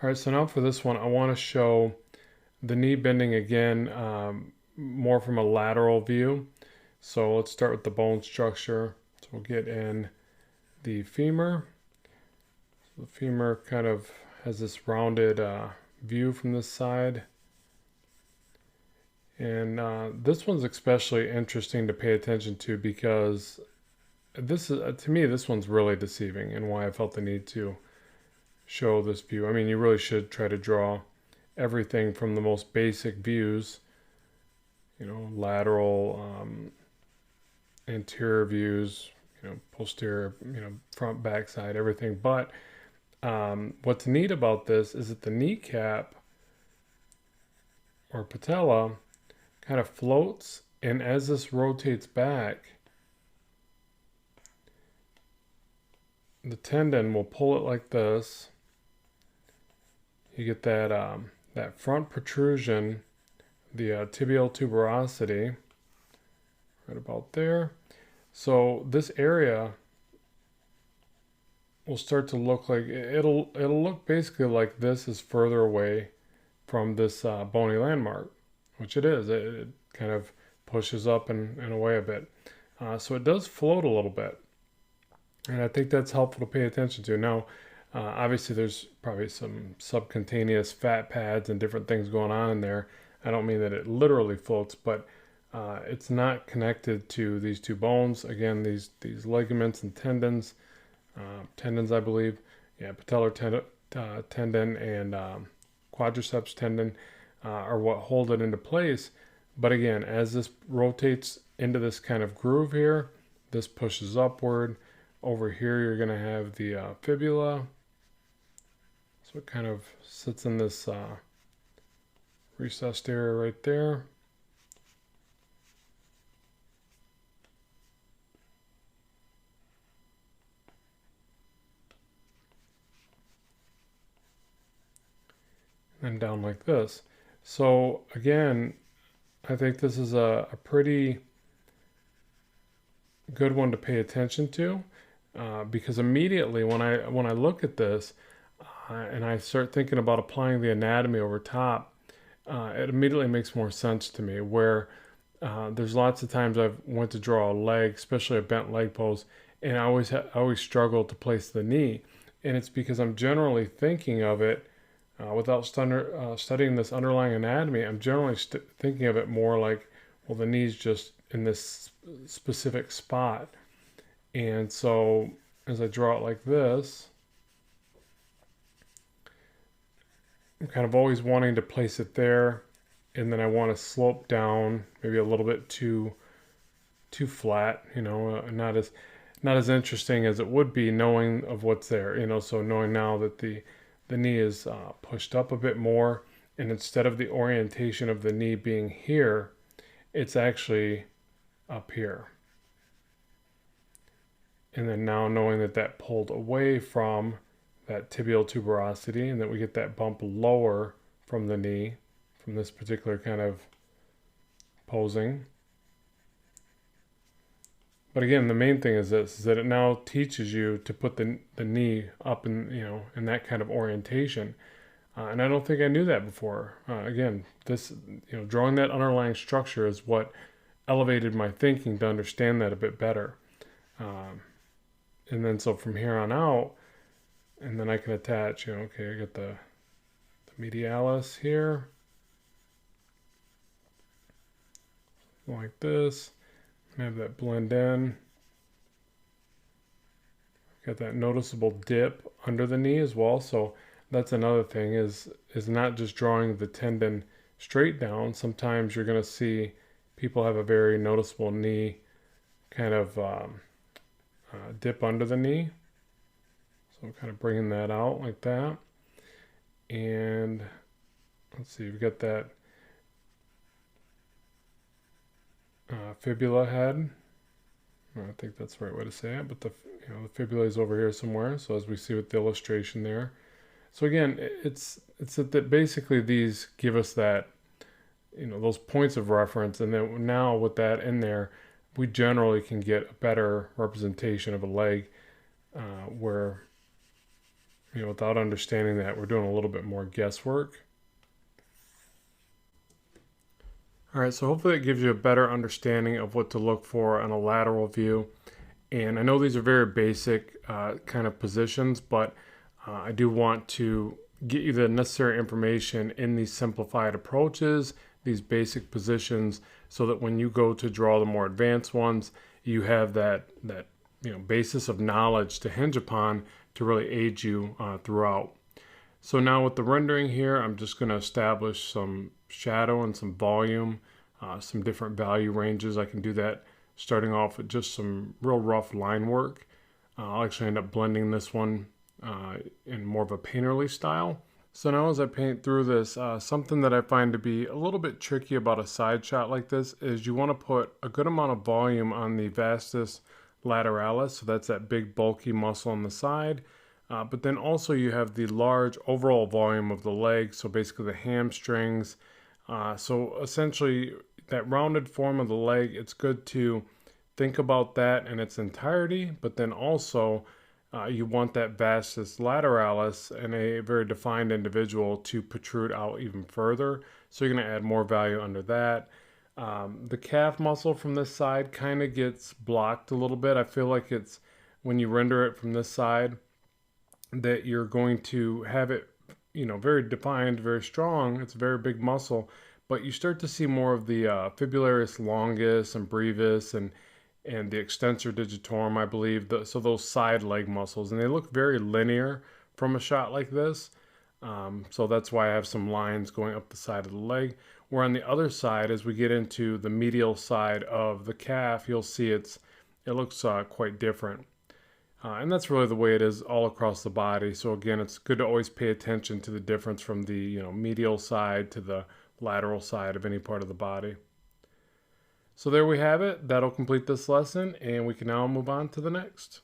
All right, so now for this one, I want to show the knee bending again, more from a lateral view. So let's start with the bone structure. So we'll get in the femur. So the femur kind of has this rounded view from this side. And this one's especially interesting to pay attention to because this is, to me, this one's really deceiving, and why I felt the need to show this view. I mean, you really should try to draw everything from the most basic views, lateral, anterior views, posterior, front, back, side, everything. But what's neat about this is that the kneecap or patella kind of floats, and as this rotates back, the tendon will pull it like this. You get that front protrusion, the tibial tuberosity, right about there. So this area will start to look like it'll look basically like this is further away from this bony landmark, which it is. It kind of pushes up and away a bit. So it does float a little bit. And I think that's helpful to pay attention to. Now, obviously, there's probably some subcutaneous fat pads and different things going on in there. I don't mean that it literally floats, but it's not connected to these two bones. Again, these ligaments and tendons, I believe. Yeah, patellar tendon and quadriceps tendon are what hold it into place. But again, as this rotates into this kind of groove here, this pushes upward. Over here, you're going to have the fibula. So it kind of sits in this recessed area right there. And down like this. So again, I think this is a pretty good one to pay attention to. Because immediately when I look at this and I start thinking about applying the anatomy over top, it immediately makes more sense to me. Where there's lots of times I've went to draw a leg, especially a bent leg pose, and I always struggle to place the knee, and it's because I'm generally thinking of it without studying this underlying anatomy. I'm generally thinking of it more like, well, the knee's just in this specific spot. And so as I draw it like this, I'm kind of always wanting to place it there, and then I want to slope down maybe a little bit too flat, not as interesting as it would be knowing of what's there, so knowing now that the knee is pushed up a bit more, and instead of the orientation of the knee being here, it's actually up here. And then now knowing that pulled away from that tibial tuberosity, and that we get that bump lower from the knee from this particular kind of posing. But again, the main thing is this, is that it now teaches you to put the knee up in that kind of orientation. And I don't think I knew that before. Again, this, drawing that underlying structure is what elevated my thinking to understand that a bit better. And then so from here on out, and then I can attach, okay, I got the medialis here, like this, and have that blend in. Got that noticeable dip under the knee as well. So that's another thing is not just drawing the tendon straight down. Sometimes you're going to see people have a very noticeable knee kind of dip under the knee. So kind of bringing that out like that. And let's see, we've got that fibula head. I think that's the right way to say it, but the fibula is over here somewhere. So as we see with the illustration there. So again, it's that basically these give us that, those points of reference, and then now with that in there, we generally can get a better representation of a leg where without understanding that, we're doing a little bit more guesswork. All right, so hopefully it gives you a better understanding of what to look for on a lateral view. And I know these are very basic kind of positions, but I do want to get you the necessary information in these simplified approaches, these basic positions, so that when you go to draw the more advanced ones, you have that basis of knowledge to hinge upon to really aid you throughout. So now with the rendering here, I'm just going to establish some shadow and some volume, some different value ranges. I can do that starting off with just some real rough line work. I'll actually end up blending this one in more of a painterly style. So now as I paint through this, something that I find to be a little bit tricky about a side shot like this is you want to put a good amount of volume on the vastus lateralis, so that's that big bulky muscle on the side. But then also you have the large overall volume of the leg, so basically the hamstrings. So essentially that rounded form of the leg, it's good to think about that in its entirety, but then also you want that vastus lateralis in a very defined individual to protrude out even further. So you're going to add more value under that. The calf muscle from this side kind of gets blocked a little bit. I feel like it's when you render it from this side that you're going to have it, very defined, very strong. It's a very big muscle, but you start to see more of the fibularis longus and brevis and the extensor digitorum, I believe. So those side leg muscles, and they look very linear from a shot like this. So that's why I have some lines going up the side of the leg. Where on the other side, as we get into the medial side of the calf, you'll see it looks quite different. And that's really the way it is all across the body. So again, it's good to always pay attention to the difference from the medial side to the lateral side of any part of the body. So there we have it. That'll complete this lesson, and we can now move on to the next.